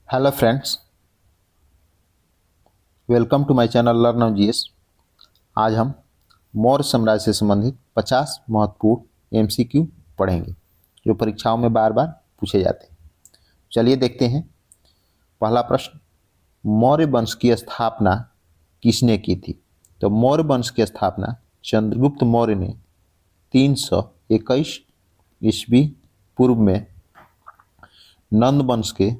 Hello friends, welcome to my channel learn on GS. आज हम मौर्य साम्राज्य से संबंधित 50 महत्वपूर्ण एमसीक्यू पढ़ेंगे जो परीक्षाओं में बार बार पूछे जाते हैं। चलिए देखते हैं। पहला प्रश्न, मौर्य वंश की स्थापना किसने की थी? तो मौर्य वंश की स्थापना चंद्रगुप्त मौर्य ने 321 ईस्वी पूर्व में नंद वंश के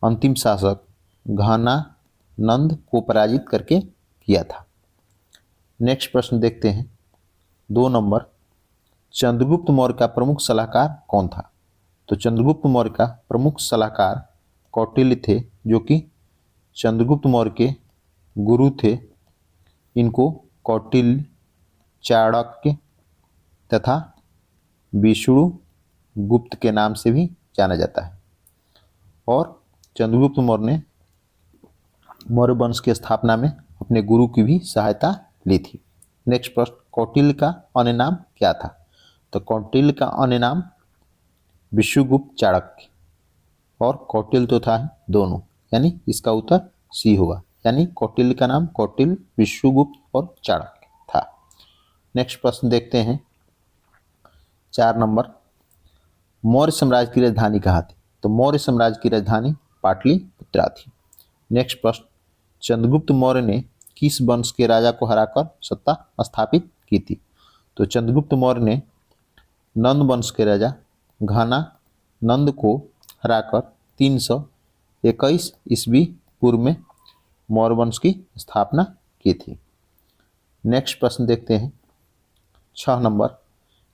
अंतिम शासक घनानंद को पराजित करके किया था। नेक्स्ट प्रश्न देखते हैं। 2 नंबर, चंद्रगुप्त मौर्य का प्रमुख सलाहकार कौन था? तो चंद्रगुप्त मौर्य का प्रमुख सलाहकार कौटिल्य थे, जो कि चंद्रगुप्त मौर्य के गुरु थे। इनको कौटिल्य, चाणक्य तथा विष्णुगुप्त के नाम से भी जाना जाता है। और चंद्रगुप्त मौर्य ने मौर्य वंश की स्थापना में अपने गुरु की भी सहायता ली थी। नेक्स्ट प्रश्न, कौटिल्य का अन्य नाम क्या था? तो कौटिल्य का अन्य नाम विष्णुगुप्त चाणक्य और कौटिल्य तो था दोनों, यानी इसका उत्तर सी होगा। यानी कौटिल्य का नाम कौटिल्य, विष्णुगुप्त और चाणक्य था। नेक्स्ट प्रश्न देखते हैं। 4 नंबर, मौर्य साम्राज्य की राजधानी कहाँ थी? तो मौर्य साम्राज्य की राजधानी पाटलिपुत्रा थी। नेक्स्ट प्रश्न, चंद्रगुप्त मौर्य ने किस वंश के राजा को हराकर सत्ता स्थापित की थी? तो चंद्रगुप्त मौर्य ने नंद वंश के राजा घनानंद को हराकर 321 ईस्वी पूर्व में मौर्य वंश की स्थापना की थी। नेक्स्ट प्रश्न देखते हैं। 6 नंबर,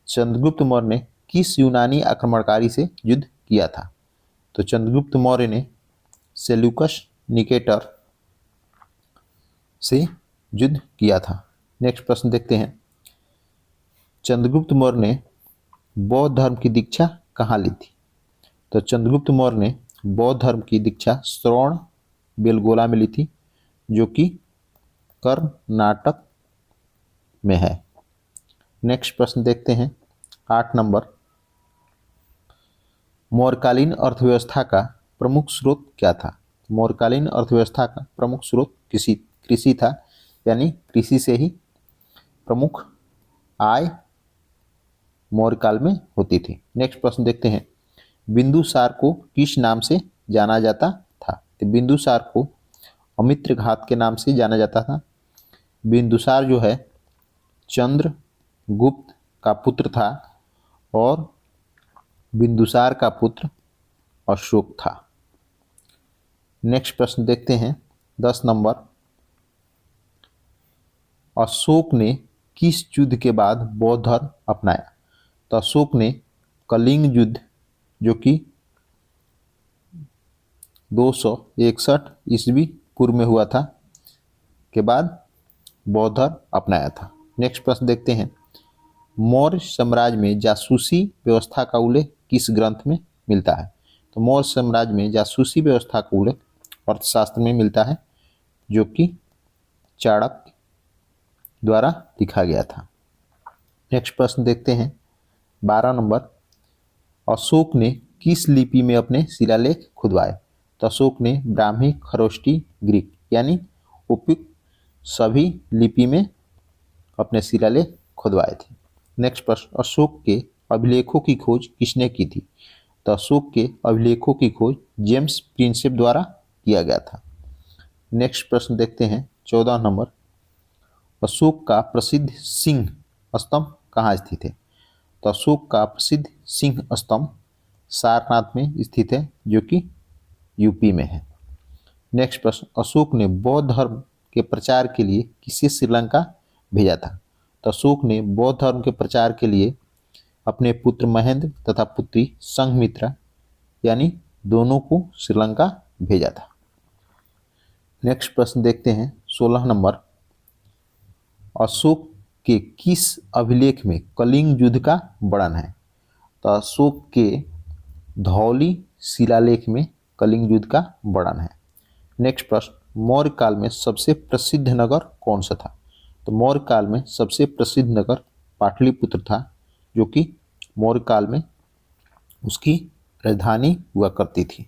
चंद्रगुप्त मौर्य ने किस यूनानी आक्रमणकारी से युद्ध किया था? तो चंद्रगुप्त मौर्य ने सेल्यूकस निकेटर से युद्ध किया था। नेक्स्ट प्रश्न देखते हैं। चंद्रगुप्त मौर्य ने बौद्ध धर्म की दीक्षा कहाँ ली थी? तो चंद्रगुप्त मौर्य ने बौद्ध धर्म की दीक्षा श्रवण बेलगोला में ली थी, जो कि कर्नाटक में है। नेक्स्ट प्रश्न देखते हैं। 8 नंबर, मौर्यकालीन अर्थव्यवस्था का प्रमुख स्रोत क्या था? मौर्यकालीन अर्थव्यवस्था का प्रमुख स्रोत कृषि था, यानी कृषि से ही प्रमुख आय मौर्यकाल में होती थी। नेक्स्ट प्रश्न देखते हैं। बिंदुसार को किस नाम से जाना जाता था? तो बिंदुसार को अमित्रघात के नाम से जाना जाता था। बिंदुसार जो है चंद्रगुप्त का पुत्र था और बिंदुसार का पुत्र अशोक था। नेक्स्ट प्रश्न देखते हैं। 10 नंबर, अशोक ने किस युद्ध के बाद बौद्ध धर्म अपनाया? तो अशोक ने कलिंग युद्ध, जो कि 261 ईस्वी पूर्व में हुआ था, के बाद बौद्ध धर्म अपनाया था। नेक्स्ट प्रश्न देखते हैं। मौर्य साम्राज्य में जासूसी व्यवस्था का उल्लेख किस ग्रंथ में मिलता है? तो मौर्य साम्राज्य में जासूसी व्यवस्था का उल्लेख अर्थशास्त्र में मिलता है, जो कि चाणक्य द्वारा लिखा गया था। नेक्स्ट प्रश्न देखते हैं। 12 नंबर, अशोक ने किस लिपि में अपने शिलालेख खुदवाए? तो अशोक ने ब्राह्मी, खरोष्टी, ग्रीक यानी उपयुक्त सभी लिपि में अपने शिलालेख खुदवाए थे। नेक्स्ट प्रश्न, अशोक के अभिलेखों की खोज किसने की थी? तो अशोक के अभिलेखों की खोज जेम्स प्रिंसेप द्वारा किया गया था। नेक्स्ट प्रश्न देखते हैं। 14 नंबर, अशोक का प्रसिद्ध सिंह स्तंभ कहाँ स्थित है? तो अशोक का प्रसिद्ध सिंह स्तंभ सारनाथ में स्थित है, जो कि यूपी में है। नेक्स्ट प्रश्न, अशोक ने बौद्ध धर्म के प्रचार के लिए किसे श्रीलंका भेजा था? तो अशोक ने बौद्ध धर्म के प्रचार के लिए अपने पुत्र महेंद्र तथा पुत्री संघमित्रा यानी दोनों को श्रीलंका भेजा था। नेक्स्ट प्रश्न देखते हैं। 16 नंबर, अशोक के किस अभिलेख में कलिंग युद्ध का वर्णन है? तो अशोक के धौली शिलालेख में कलिंग युद्ध का वर्णन है। नेक्स्ट प्रश्न, मौर्य काल में सबसे प्रसिद्ध नगर कौन सा था? तो मौर्य काल में सबसे प्रसिद्ध नगर पाटलिपुत्र था, जो कि मौर्य काल में उसकी राजधानी हुआ करती थी।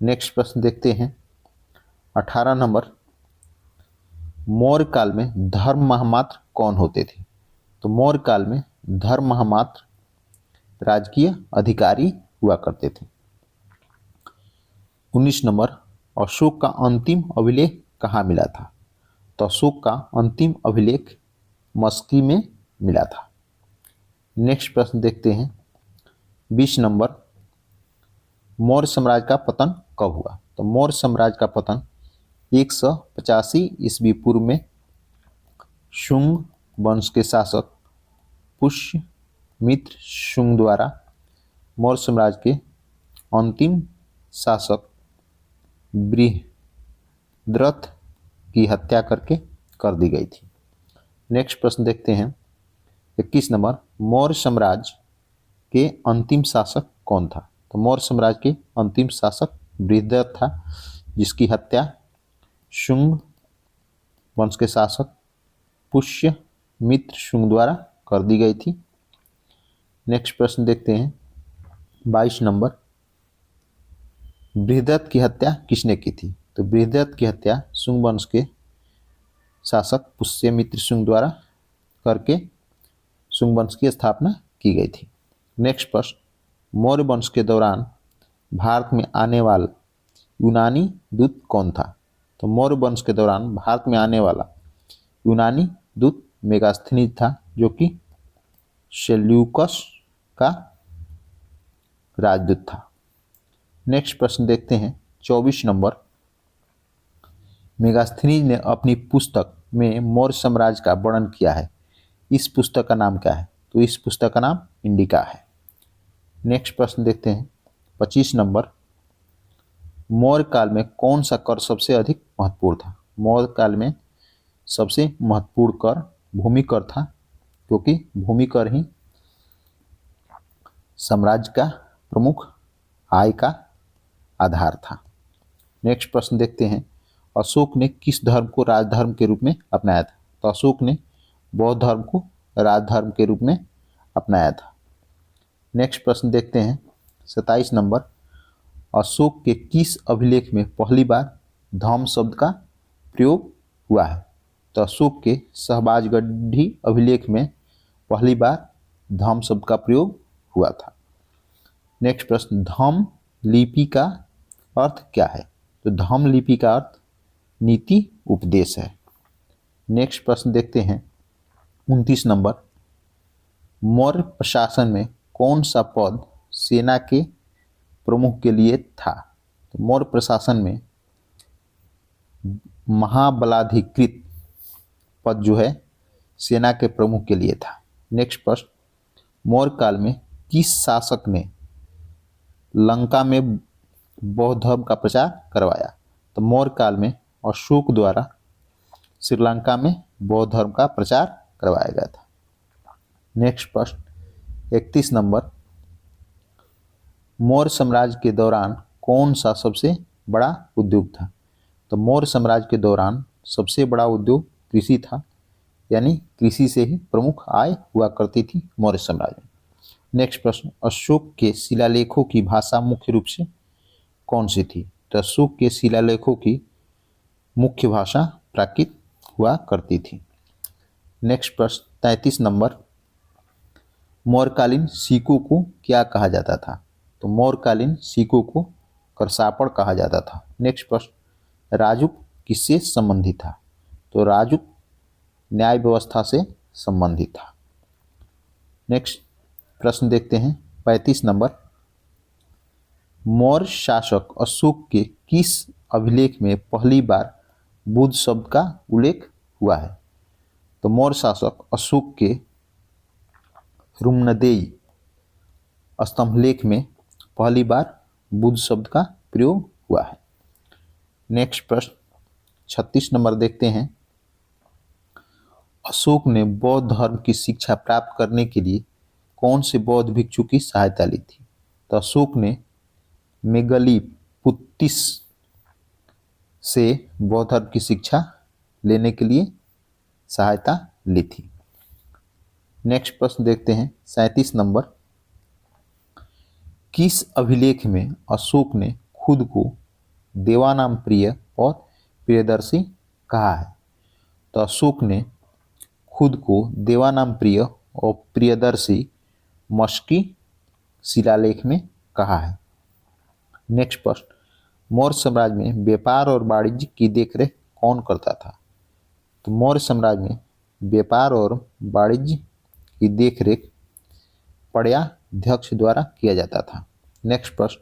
नेक्स्ट प्रश्न देखते हैं 18 नंबर, मौर्य काल में धर्म महामात्र कौन होते थे? तो मौर्य काल में धर्म महामात्र राजकीय अधिकारी हुआ करते थे। 19 नंबर, अशोक का अंतिम अभिलेख कहाँ मिला था? तो अशोक का अंतिम अभिलेख मस्की में मिला था। नेक्स्ट प्रश्न देखते हैं 20 नंबर, मौर्य साम्राज्य का पतन कब हुआ? तो मौर्य साम्राज्य का पतन 185 ईस्वी पूर्व में शुंग वंश के शासक पुष्यमित्र शुंग द्वारा मौर्य साम्राज्य के अंतिम शासक बृहद्रथ की हत्या करके कर दी गई थी। नेक्स्ट प्रश्न देखते हैं 21 नंबर, मौर्य साम्राज्य के अंतिम शासक कौन था? तो मौर्य साम्राज्य के अंतिम शासक बृहद्रथ था, जिसकी हत्या शुंग वंश के शासक पुष्यमित्र शुंग द्वारा कर दी गई थी। नेक्स्ट प्रश्न देखते हैं 22 नंबर, बृहद्रथ की हत्या किसने की थी? तो बृहद्रथ की हत्या शुंग वंश के शासक पुष्यमित्र शुंग द्वारा करके शुंग वंश की स्थापना की गई थी। नेक्स्ट प्रश्न, मौर्य वंश के दौरान भारत में आने वाला यूनानी दूत कौन था? तो मौर्य वंश के दौरान भारत में आने वाला यूनानी दूत मेगास्थनीज था, जो कि सेल्यूकस का राजदूत था। नेक्स्ट प्रश्न देखते हैं 24 नंबर, मेगास्थनीज ने अपनी पुस्तक में मौर्य साम्राज्य का वर्णन किया है। इस पुस्तक का नाम क्या है? तो इस पुस्तक का नाम इंडिका है। नेक्स्ट प्रश्न देखते हैं 25 नंबर, मौर्य काल में कौन सा कर सबसे अधिक महत्वपूर्ण था? मौर्य काल में सबसे महत्वपूर्ण कर भूमि कर था, क्योंकि भूमि कर ही साम्राज्य का प्रमुख आय का आधार था। नेक्स्ट प्रश्न देखते हैं, अशोक ने किस धर्म को राजधर्म के रूप में अपनाया था? तो अशोक ने बौद्ध धर्म को राजधर्म के रूप में अपनाया था। नेक्स्ट प्रश्न देखते हैं 27 नंबर, अशोक के किस अभिलेख में पहली बार धम्म शब्द का प्रयोग हुआ है? तो अशोक के सहबाजगढ़ी अभिलेख में पहली बार धम्म शब्द का प्रयोग हुआ था। नेक्स्ट प्रश्न, धम्म लिपि का अर्थ क्या है? तो धम्म लिपि का अर्थ नीति उपदेश है। नेक्स्ट प्रश्न देखते हैं 29 नंबर, मौर्य प्रशासन में कौन सा पद सेना के प्रमुख के लिए था? तो मौर्य प्रशासन में महाबलाधिकृत पद जो है सेना के प्रमुख के लिए था। नेक्स्ट प्रश्न, मौर्य काल में किस शासक ने लंका में बौद्ध धर्म का प्रचार करवाया? तो मौर्य काल में अशोक द्वारा श्रीलंका में बौद्ध धर्म का प्रचार करवाया गया था। नेक्स्ट प्रश्न 31 नंबर, मौर्य साम्राज्य के दौरान कौन सा सबसे बड़ा उद्योग था? तो मौर्य साम्राज्य के दौरान सबसे बड़ा उद्योग कृषि था, यानी कृषि से ही प्रमुख आय हुआ करती थी मौर्य साम्राज्य में। नेक्स्ट प्रश्न, अशोक के शिलालेखों की भाषा मुख्य रूप से कौन सी थी? तो अशोक के शिलालेखों की मुख्य भाषा प्राकृत हुआ करती थी। नेक्स्ट प्रश्न 33 नंबर, मौर्यकालीन सिक्कों को क्या कहा जाता था? तो मौर्यकालीन सिक्कों को करसापड़ कहा जाता था। नेक्स्ट प्रश्न, राजुक किससे संबंधित था? तो राजुक न्याय व्यवस्था से संबंधित था। नेक्स्ट प्रश्न देखते हैं 35 नंबर, मौर्य शासक अशोक के किस अभिलेख में पहली बार बुद्ध शब्द का उल्लेख हुआ है? तो मौर्य शासक अशोक के रुम्नदेई स्तंभलेख में पहली बार बुद्ध शब्द का प्रयोग हुआ है। नेक्स्ट प्रश्न 36 नंबर देखते हैं, अशोक ने बौद्ध धर्म की शिक्षा प्राप्त करने के लिए कौन से बौद्ध भिक्षु की सहायता ली थी? तो अशोक ने मेगलीपुत्तिस से बौद्ध धर्म की शिक्षा लेने के लिए सहायता ली थी। नेक्स्ट प्रश्न देखते हैं 37 नंबर, किस अभिलेख में अशोक ने खुद को देवानाम प्रिय और प्रियदर्शी कहा है? तो अशोक ने खुद को देवानाम प्रिय और प्रियदर्शी मस्की शिलालेख में कहा है। नेक्स्ट प्रश्न, मौर्य साम्राज्य में व्यापार और वाणिज्य की देखरेख कौन करता था? तो मौर्य साम्राज्य में व्यापार और वाणिज्य की देखरेख पड़याध्यक्ष द्वारा किया जाता था। नेक्स्ट प्रश्न,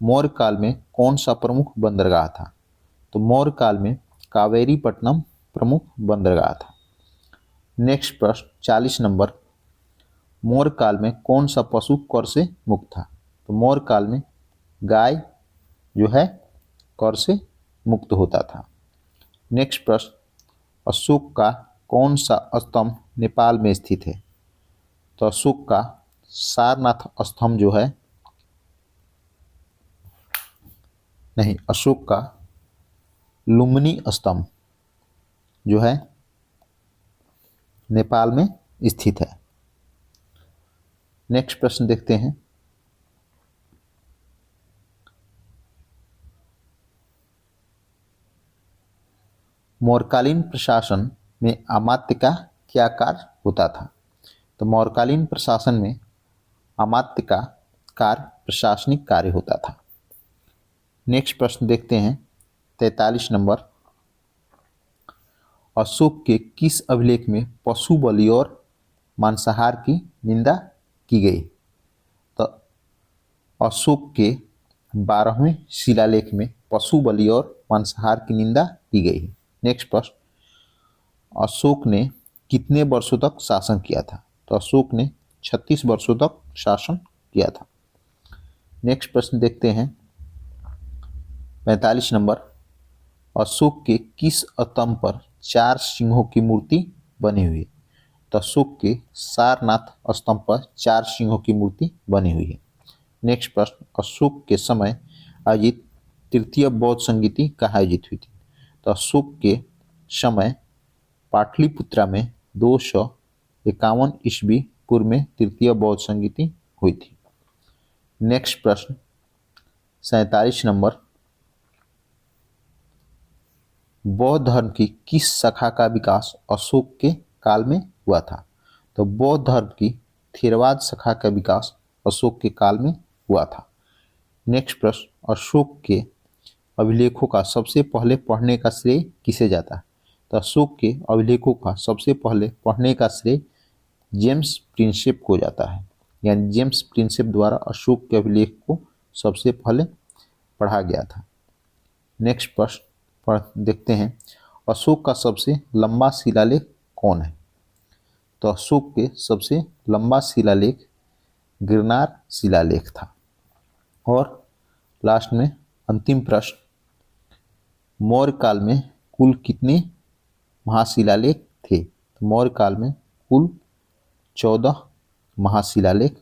मौर्य काल में कौन सा प्रमुख बंदरगाह था? तो मौर्य काल में कावेरीपट्टनम प्रमुख बंदरगाह था। नेक्स्ट प्रश्न 40 नंबर, मौर्य काल में कौन सा पशु कर से मुक्त था? तो मौर्य काल में गाय जो है कर से मुक्त होता था। नेक्स्ट प्रश्न, अशोक का कौन सा स्तंभ नेपाल में स्थित है? तो अशोक का सारनाथ स्तंभ जो है, नहीं, अशोक का लुम्बिनी स्तंभ जो है नेपाल में स्थित है। नेक्स्ट प्रश्न देखते हैं, मौर्यकालीन प्रशासन में अमात्य का क्या कार्य होता था? तो मौर्यकालीन प्रशासन में अमात्य का कार्य प्रशासनिक कार्य होता था। नेक्स्ट प्रश्न देखते हैं 43 नंबर, अशोक के किस अभिलेख में पशु बलि और मांसाहार की निंदा की गई? तो अशोक के 12वें शिलालेख में पशु बलि और मांसाहार की निंदा की गई है। नेक्स्ट प्रश्न, अशोक ने कितने वर्षों तक शासन किया था? तो अशोक ने 36 वर्षों तक शासन किया था। नेक्स्ट प्रश्न देखते हैं 45 नंबर, अशोक के किस स्तंभ पर 4 सिंहों की मूर्ति बनी हुई है? तो अशोक के सारनाथ स्तंभ पर 4 सिंहों की मूर्ति बनी हुई है। नेक्स्ट प्रश्न, अशोक के समय आयोजित तृतीय बौद्ध संगीति कहाँ आयोजित हुई थी? तो अशोक के समय पाटलिपुत्रा में 251 ईस्वी पूर्व में तृतीय बौद्ध संगीति हुई थी। नेक्स्ट प्रश्न 47 नंबर, बौद्ध धर्म की किस शाखा का विकास अशोक के काल में हुआ था? तो बौद्ध धर्म की थेरवाद शाखा का विकास अशोक के काल में हुआ था। नेक्स्ट प्रश्न, अशोक के अभिलेखों का सबसे पहले पढ़ने का श्रेय किसे जाता है? तो अशोक के अभिलेखों का सबसे पहले पढ़ने का श्रेय जेम्स प्रिंसेप को जाता है, यानी जेम्स प्रिंसेप द्वारा अशोक के अभिलेख को सबसे पहले पढ़ा गया था। नेक्स्ट प्रश्न देखते हैं, अशोक का सबसे लंबा शिलालेख कौन है? तो अशोक के सबसे लंबा शिलालेख गिरनार शिलालेख था। और लास्ट में अंतिम प्रश्न, मौर्य काल में कुल कितने महाशिलालेख थे? तो मौर्य काल में कुल 14 महाशिलालेख